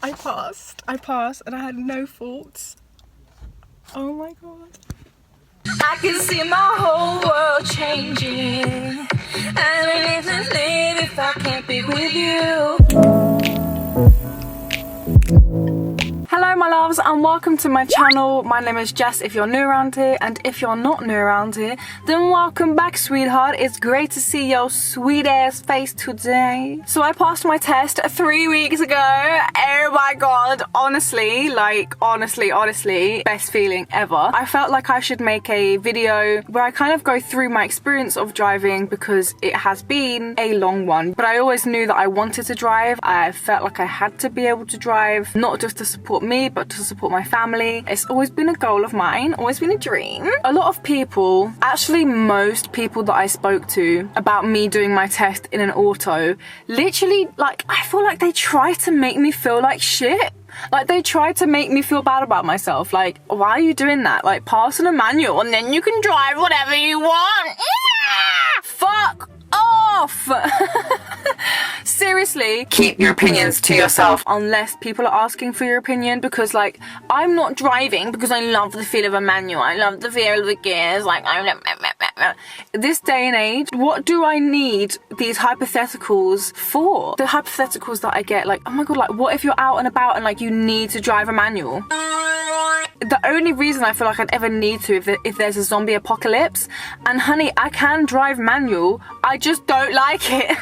I passed and I had no faults. Oh my god. I can see my whole world changing, and it isn't live if I can't be with you. Hello my loves and welcome to my channel. My name is Jess if you're new around here, and if you're not new around here, then welcome back, sweetheart. It's great to see your sweet ass face today. So I passed my test 3 weeks ago. Oh my god, honestly, best feeling ever. I felt like I should make a video where I kind of go through my experience of driving, because it has been a long one, but I always knew that I wanted to drive. I felt like I had to be able to drive, not just to support me but to support my family. It's always been a goal of mine, always been a dream. A lot of people, actually most people that I spoke to about me doing my test in an auto, literally, like, I feel like they try to make me feel like shit. Like, they try to make me feel bad about myself. Like, why are you doing that? Like, pass in a manual and then you can drive whatever you want. Fuck off. Seriously, keep your opinions to yourself unless people are asking for your opinion, because like, I'm not driving because I love the feel of a manual. I love the feel of the gears. Like, this day and age, what do I need these hypotheticals for? The hypotheticals that I get, like, oh my god, like, what if you're out and about and like you need to drive a manual? The only reason I feel like I'd ever need to if there's a zombie apocalypse, and honey, I can drive manual, I just don't like it.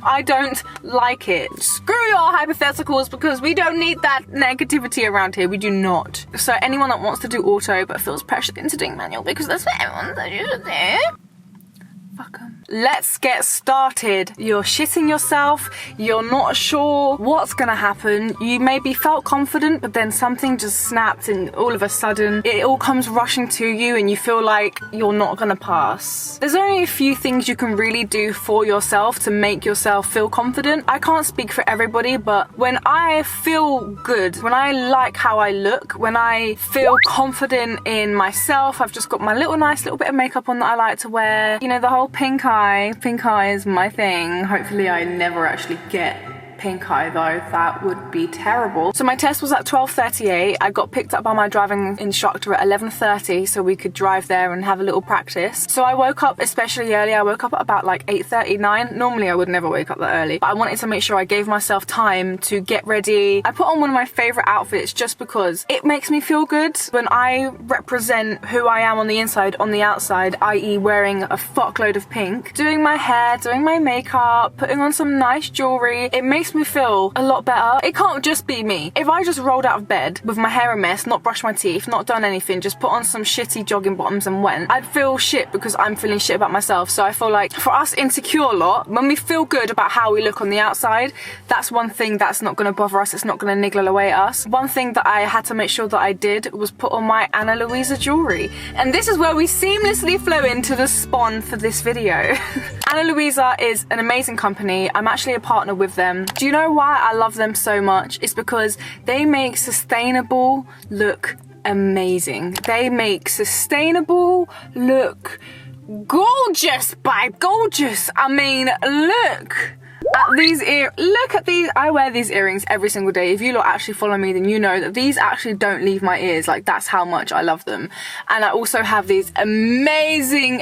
I don't like it. Screw your hypotheticals, because we don't need that negativity around here. We do not. So anyone that wants to do auto but feels pressured into doing manual because that's what everyone says you should do, fuck 'em. Let's get started. You're shitting yourself, you're not sure what's gonna happen, you maybe felt confident but then something just snapped and all of a sudden it all comes rushing to you and you feel like you're not gonna pass. There's only a few things you can really do for yourself to make yourself feel confident. I can't speak for everybody, but when I feel good, when I like how I look, when I feel confident in myself, I've just got my nice little bit of makeup on that I like to wear, you know, the whole pink eye is my thing. Hopefully I never actually get pink eye though, that would be terrible. So my test was at 12:38. I got picked up by my driving instructor at 11:30 so we could drive there and have a little practice. So I woke up especially early. I woke up at about like 8:39. Normally I would never wake up that early, but I wanted to make sure I gave myself time to get ready. I put on one of my favorite outfits just because it makes me feel good when I represent who I am on the inside, on the outside, i.e. wearing a fuckload of pink, doing my hair, doing my makeup, putting on some nice jewelry. It makes me feel a lot better. It can't just be me. If I just rolled out of bed with my hair a mess, not brushed my teeth, not done anything, just put on some shitty jogging bottoms and went, I'd feel shit because I'm feeling shit about myself. So I feel like for us insecure lot, when we feel good about how we look on the outside, that's one thing that's not going to bother us. It's not going to niggle away at us. One thing that I had to make sure that I did was put on my 𝘾𝙾𝘼𝙏 jewelry. And this is where we seamlessly flow into the spawn for this video. 𝘾𝙾𝙼𝙏 is an amazing company. I'm actually a partner with them. Do you know why I love them so much? It's because they make sustainable look amazing. They make sustainable look gorgeous, babe, gorgeous. I mean, look at these look at these. I wear these earrings every single day. If you lot actually follow me, then you know that these actually don't leave my ears. Like, that's how much I love them. And I also have these amazing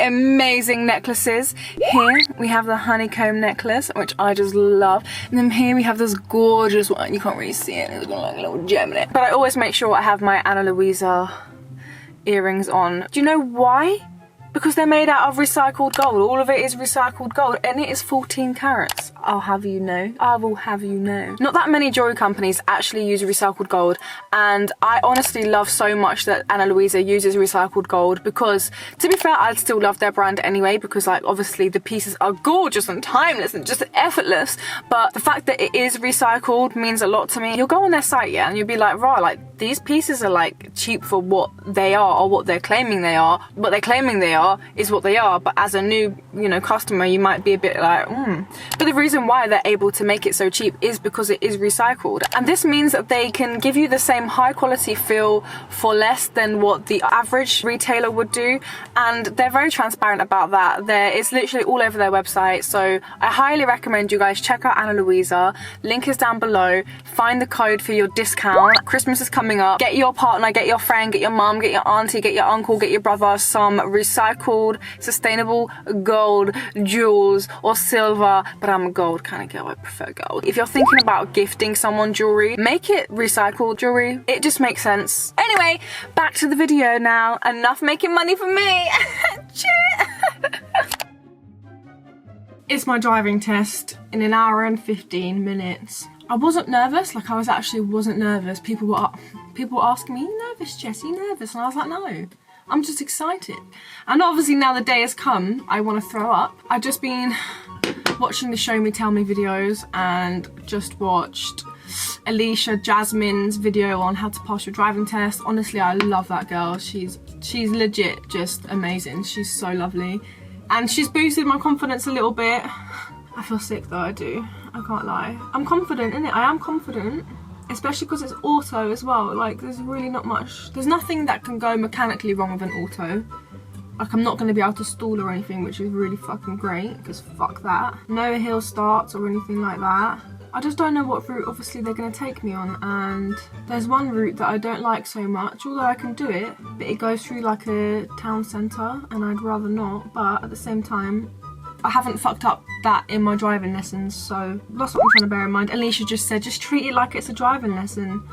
necklaces. Here we have the honeycomb necklace, which I just love, and then here we have this gorgeous one. You can't really see it, it's got like a little gem in it, but I always make sure I have my 𝘾𝙾𝙼𝙏 earrings on. Do you know why? Because they're made out of recycled gold. All of it is recycled gold, and it is 14 carats. I'll have you know. I will have you know. Not that many jewelry companies actually use recycled gold, and I honestly love so much that 𝘾𝙾𝙼𝙏 uses recycled gold, because to be fair, I'd still love their brand anyway, because like, obviously the pieces are gorgeous and timeless and just effortless, but the fact that it is recycled means a lot to me. You'll go on their site, yeah, and you'll be like, right, like, these pieces are like cheap for what they are, or what they're claiming they are. What they're claiming they are is what they are, but as a new, you know, customer, you might be a bit like, But the reason why they're able to make it so cheap is because it is recycled. And this means that they can give you the same high quality feel for less than what the average retailer would do. And they're very transparent about that. It's literally all over their website. So I highly recommend you guys check out Ana Luisa. Link is down below. Find the code for your discount. Christmas is coming up. Get your partner, get your friend, get your mum, get your auntie, get your uncle, get your brother some recycled, sustainable gold jewels or silver. But I'm a gold kind of girl. I prefer gold. If you're thinking about gifting someone jewelry, make it recycled jewelry. It just makes sense. Anyway, back to the video now. Enough making money for me. It's my driving test in an hour and 15 minutes. I wasn't nervous, like I wasn't nervous. People were asking me, "Are you nervous, Jess? Are you nervous?" And I was like, no, I'm just excited. And obviously now the day has come, I want to throw up. I've just been watching the Show Me Tell Me videos and just watched Alicia Jasmine's video on how to pass your driving test. Honestly, I love that girl. She's legit just amazing. She's so lovely. And she's boosted my confidence a little bit. I feel sick though, I do. I can't lie. I'm confident in it. I am confident. Especially because it's auto as well. Like, there's really not much. There's nothing that can go mechanically wrong with an auto. Like, I'm not going to be able to stall or anything, which is really fucking great. Because fuck that. No hill starts or anything like that. I just don't know what route obviously they're going to take me on. And there's one route that I don't like so much. Although I can do it. But it goes through like a town centre. And I'd rather not. But at the same time, I haven't fucked up that in my driving lessons, so that's what I'm trying to bear in mind. Alicia just said, just treat it like it's a driving lesson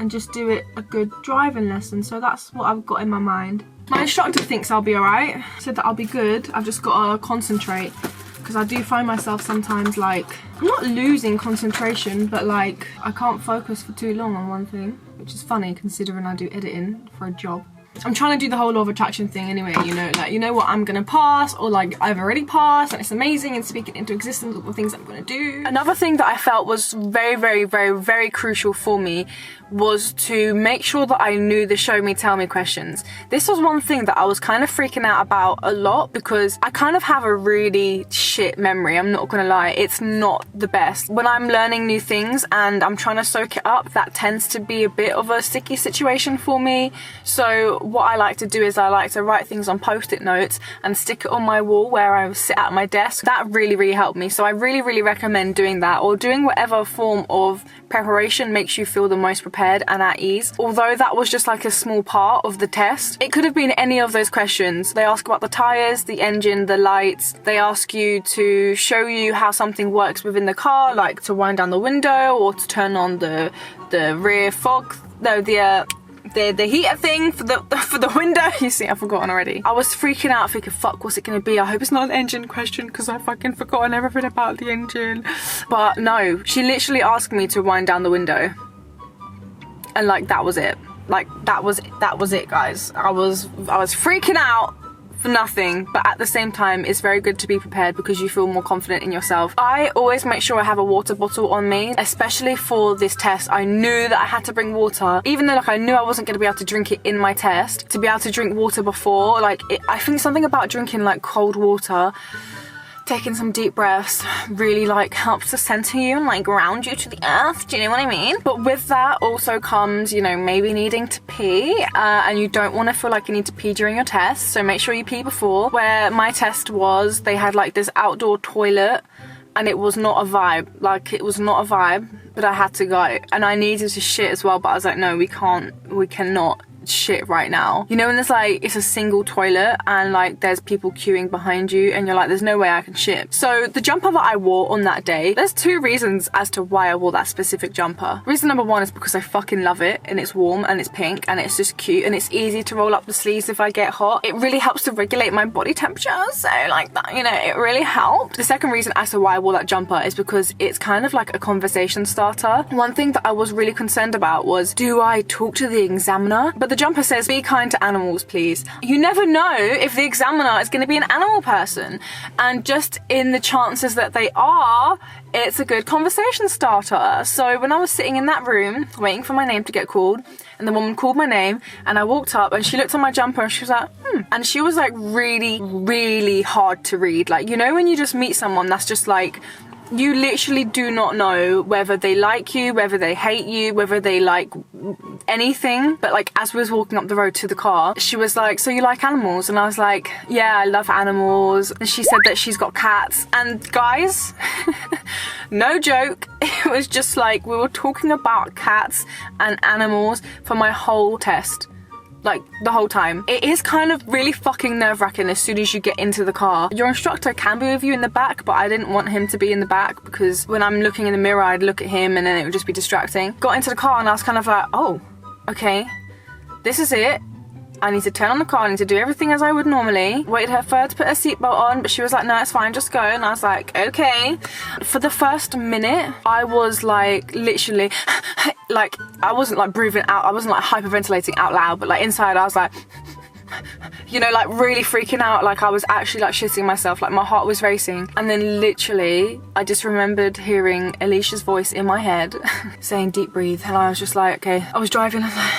and just do it a good driving lesson. So that's what I've got in my mind. My instructor thinks I'll be alright, said that I'll be good. I've just got to concentrate, because I do find myself sometimes like, I'm not losing concentration, but like I can't focus for too long on one thing, which is funny considering I do editing for a job. I'm trying to do the whole law of attraction thing anyway, you know, like, you know what, I'm gonna pass, or like I've already passed and it's amazing, and speaking into existence of the things I'm gonna do. Another thing that I felt was very crucial for me was to make sure that I knew the Show Me Tell Me questions. This was one thing that I was kind of freaking out about a lot, because I kind of have a really shit memory, I'm not gonna lie. It's not the best. When I'm learning new things and I'm trying to soak it up, that tends to be a bit of a sticky situation for me. So what I like to do is I like to write things on post-it notes and stick it on my wall where I sit at my desk. That really helped me. So I really recommend doing that, or doing whatever form of preparation makes you feel the most prepared and at ease. Although that was just like a small part of the test, it could have been any of those questions. They ask about the tires, the engine, the lights. They ask you to show you how something works within the car, like to wind down the window or to turn on the rear fog, no, the heater thing for the window. You see, I've forgotten already. I was freaking out thinking, fuck, what's it gonna be? I hope it's not an engine question, because I've fucking forgotten everything about the engine. But no, she literally asked me to wind down the window, and like that was it. Like that was it, guys. I was freaking out for nothing, but at the same time it's very good to be prepared because you feel more confident in yourself. I always make sure I have a water bottle on me, especially for this test. I knew that I had to bring water, even though like I knew I wasn't going to be able to drink it in my test. To be able to drink water before, like I think something about drinking like cold water, taking some deep breaths, really like helps to center you and like ground you to the earth. Do you know what I mean? But with that also comes, you know, maybe needing to pee, and you don't want to feel like you need to pee during your test, so make sure you pee before. Where my test was, they had like this outdoor toilet, and it was not a vibe. Like, it was not a vibe, but I had to go, and I needed to shit as well, but I was like, no, we cannot shit right now. You know, when there's like, it's a single toilet and like there's people queuing behind you and you're like, there's no way I can shit. So the jumper that I wore on that day, there's two reasons as to why I wore that specific jumper. Reason number one is because I fucking love it, and it's warm and it's pink and it's just cute and it's easy to roll up the sleeves if I get hot. It really helps to regulate my body temperature, so like that, you know, it really helped. The second reason as to why I wore that jumper is because it's kind of like a conversation starter. One thing that I was really concerned about was, do I talk to the examiner? But the jumper says, be kind to animals, please. You never know if the examiner is going to be an animal person. And just in the chances that they are, it's a good conversation starter. So when I was sitting in that room, waiting for my name to get called, and the woman called my name, and I walked up and she looked at my jumper and she was like, And she was like really, really hard to read. Like, you know when you just meet someone that's just like, you literally do not know whether they like you, whether they hate you, whether they like anything. But like, as we was walking up the road to the car, she was like, so you like animals? And I was like, yeah, I love animals. And she said that she's got cats. And guys, no joke, it was just like, we were talking about cats and animals for my whole test. Like, the whole time. It is kind of really fucking nerve-wracking as soon as you get into the car. Your instructor can be with you in the back, but I didn't want him to be in the back because when I'm looking in the mirror, I'd look at him and then it would just be distracting. Got into the car and I was kind of like, oh, okay, this is it. I need to turn on the car, I need to do everything as I would normally. Waited for her to put her seatbelt on, but she was like, no, it's fine, just go. And I was like, okay. For the first minute, I was like, literally, like, I wasn't like breathing out, I wasn't like hyperventilating out loud, but like inside I was like, you know, like really freaking out, like I was actually like shitting myself, like my heart was racing. And then literally, I just remembered hearing Alicia's voice in my head saying, deep breathe. And I was just like, okay, I was driving, I was like,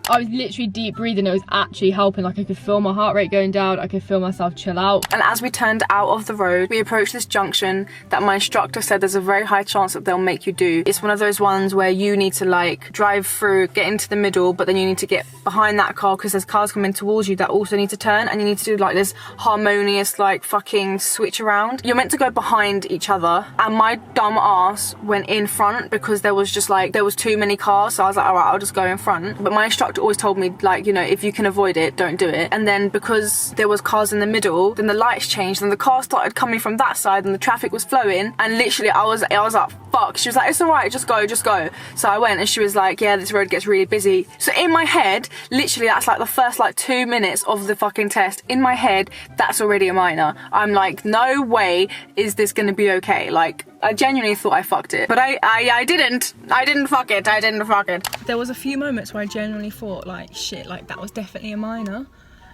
I was literally deep breathing. It was actually helping. Like I could feel my heart rate going down. I could feel myself chill out. And as we turned out of the road, we approached this junction that my instructor said there's a very high chance that they'll make you do. It's one of those ones where you need to like drive through, get into the middle, but then you need to get behind that car because there's cars coming towards you that also need to turn, and you need to do like this harmonious like fucking switch around. You're meant to go behind each other, and my dumb ass went in front because there was just like, there was too many cars, so I was like, all right, I'll just go in front. But my instructor always told me like, you know, if you can avoid it, don't do it. And then because there was cars in the middle, then the lights changed and the car started coming from that side and the traffic was flowing, and literally I was like, fuck. She was like, it's all right, just go. So I went and she was like, yeah, this road gets really busy. So in my head, literally that's like the first like 2 minutes of the fucking test. In my head, that's already a minor. I'm like, no way is this gonna be okay. Like, I genuinely thought I fucked it, but I didn't fuck it. There was a few moments where I genuinely thought like, shit, like that was definitely a minor.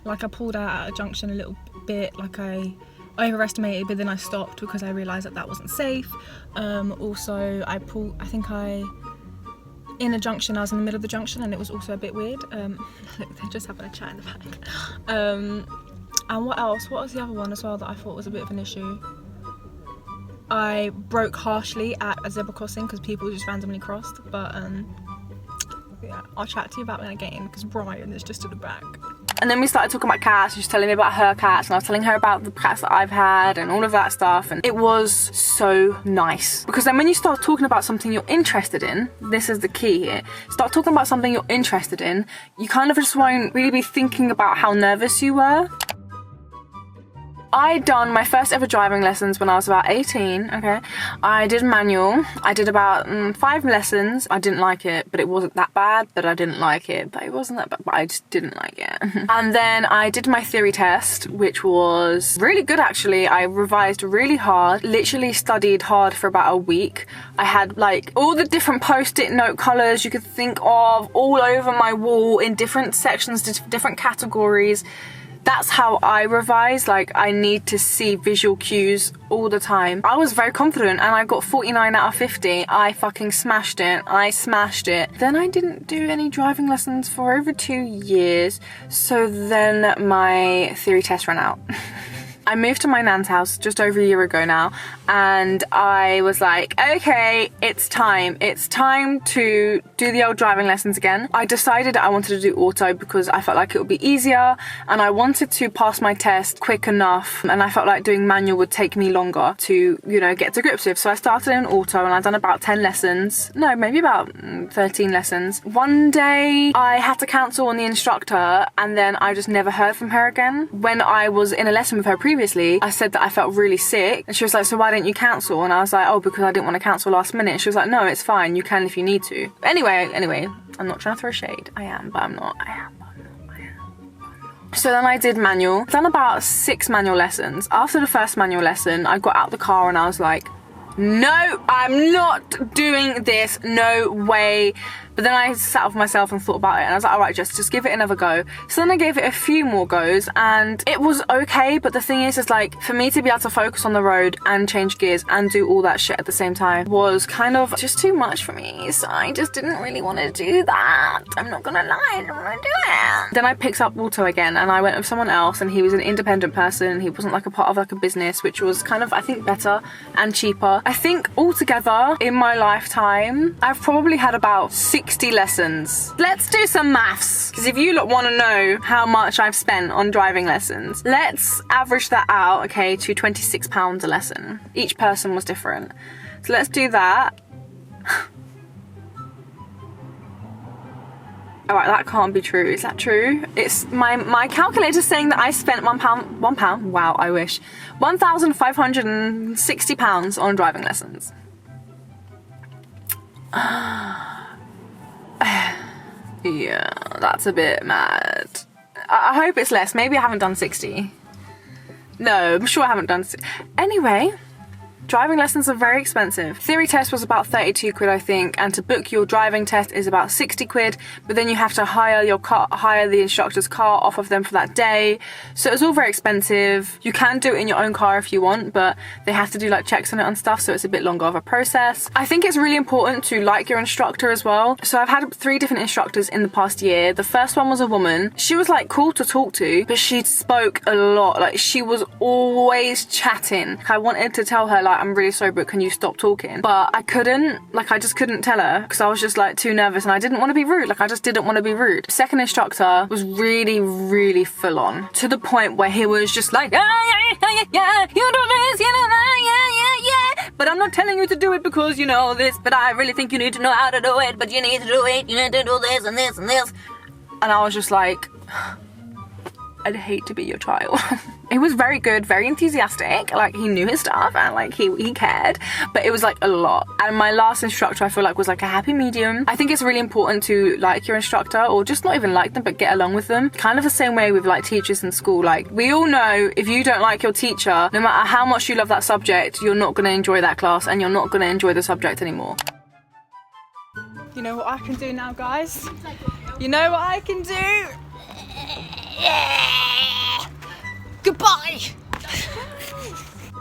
Like I pulled out at a junction a little bit, like I overestimated, but then I stopped because I realised that wasn't safe. Also, in a junction, I was in the middle of the junction and it was also a bit weird. Look, they're just having a chat in the back. And what else? What was the other one as well that I thought was a bit of an issue? I broke harshly at a zebra crossing because people just randomly crossed, but yeah, I'll chat to you about when I get in because Brian is just in the back. And then we started talking about cats. She was telling me about her cats and I was telling her about the cats that I've had and all of that stuff, and it was so nice. Because then when you start talking about something you're interested in, this is the key here, start talking about something you're interested in, you kind of just won't really be thinking about how nervous you were. I done my first ever driving lessons when I was about 18, okay? I did manual. I did about 5 lessons. I didn't like it, but it wasn't that bad, but I didn't like it, but it wasn't that bad, but I just didn't like it. And then I did my theory test, which was really good actually. I revised really hard, literally studied hard for about a week. I had like all the different post-it note colors you could think of all over my wall in different sections, different categories. That's how I revise. Like, I need to see visual cues all the time. I was very confident and I got 49 out of 50. I fucking smashed it. I smashed it. Then I didn't do any driving lessons for over 2 years. So then my theory test ran out. I moved to my nan's house just over a year ago now, and I was like, okay, it's time to do the old driving lessons again. I decided I wanted to do auto because I felt like it would be easier and I wanted to pass my test quick enough, and I felt like doing manual would take me longer to, you know, get to grips with. So I started in auto and I'd done about 10 lessons, no, maybe about 13 lessons. One day I had to cancel on the instructor and then I just never heard from her again. When I was in a lesson with her previously, I said that I felt really sick and she was like, so why didn't you cancel? And I was like, oh, because I didn't want to cancel last minute. And she was like, no, it's fine, you can if you need to. Anyway, I'm not trying to throw shade. I am, but I'm not. So then I did manual. I've done about 6 manual lessons. After the first manual lesson, I got out the car and I was like, no, I'm not doing this, no way. But then I sat with myself and thought about it, and I was like, alright Jess, just give it another go. So then I gave it a few more goes, and it was okay, but the thing is like, for me to be able to focus on the road and change gears and do all that shit at the same time was kind of just too much for me. So I just didn't really want to do that. I'm not gonna lie, I didn't want to do it. Then I picked up auto again, and I went with someone else, and he was an independent person. He wasn't like a part of like a business, which was kind of, I think, better and cheaper. I think altogether in my lifetime, I've probably had about 60 lessons. Let's do some maths, because if you lot want to know how much I've spent on driving lessons, let's average that out, okay, to £26 a lesson. Each person was different. So let's do that. Alright, that can't be true. Is that true? It's my calculator's saying that I spent £1. Wow, I wish. £1,560 on driving lessons. Yeah, that's a bit mad. I hope it's less. Maybe I haven't done 60. No, I'm sure I haven't done 60. Anyway, driving lessons are very expensive. Theory test was about 32 quid, I think, and to book your driving test is about 60 quid, but then you have to hire the instructor's car off of them for that day. So it's all very expensive. You can do it in your own car if you want, but they have to do like checks on it and stuff, so it's a bit longer of a process. I think it's really important to like your instructor as well. So I've had 3 different instructors in the past year. The first one was a woman. She was like cool to talk to, but she spoke a lot. Like she was always chatting. I wanted to tell her like, I'm really sorry, but can you stop talking? But I couldn't, like I just couldn't tell her because I was just like too nervous and I didn't want to be rude. Like I just didn't want to be rude. Second instructor was really, really full on, to the point where he was just like, yeah, you do this, you know that, yeah, but I'm not telling you to do it because you know this, but I really think you need to know how to do it, but you need to do it, you need to do this and this and this. And I was just like, I'd hate to be your child. He was very good, very enthusiastic, like he knew his stuff and like he cared, but it was like a lot. And my last instructor I feel like was like a happy medium. I think it's really important to like your instructor, or just not even like them but get along with them. Kind of the same way with like teachers in school. Like we all know if you don't like your teacher, no matter how much you love that subject, you're not going to enjoy that class and you're not going to enjoy the subject anymore. You know what I can do now, guys? You know what I can do? Goodbye!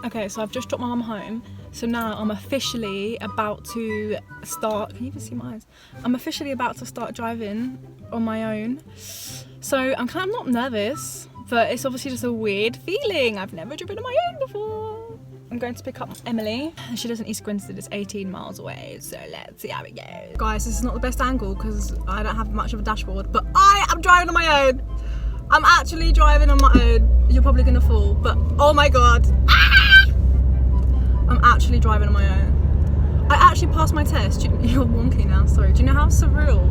Okay, so I've just dropped my mum home. So now I'm officially about to start, can you even see my eyes? I'm officially about to start driving on my own. So I'm kind of not nervous, but it's obviously just a weird feeling. I've never driven on my own before. I'm going to pick up Emily, and she lives in East Grinstead. It's 18 miles away, so let's see how it goes. Guys, this is not the best angle because I don't have much of a dashboard, but I am driving on my own. I'm actually driving on my own. You're probably gonna fall, but oh my god. Ah! I'm actually driving on my own. I actually passed my test. You're wonky now, sorry. Do you know how surreal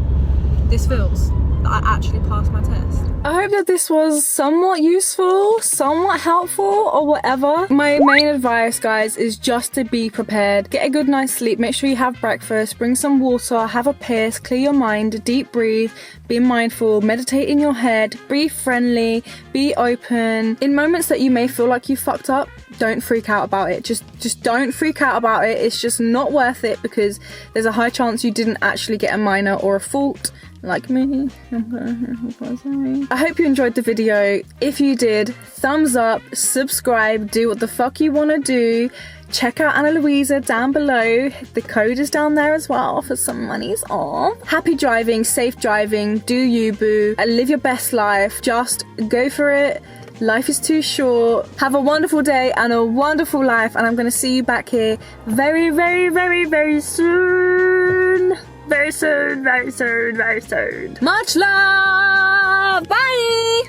this feels? That I actually passed my test. I hope that this was somewhat useful, somewhat helpful, or whatever. My main advice, guys, is just to be prepared. Get a good night's sleep, make sure you have breakfast, bring some water, have a piss, clear your mind, deep breathe, be mindful, meditate in your head, be friendly, be open. In moments that you may feel like you fucked up, don't freak out about it. Just don't freak out about it. It's just not worth it because there's a high chance you didn't actually get a minor or a fault. Like me. I hope you enjoyed the video. If you did, thumbs up, subscribe, do what the fuck you want to do. Check out Anna Louisa down below. The code is down there as well for some monies off. Happy driving, safe driving, do you boo, live your best life, just go for it. Life is too short. Have a wonderful day and a wonderful life, and I'm going to see you back here very, very, very, very soon. Very soon, very soon, very soon. Much love! Bye!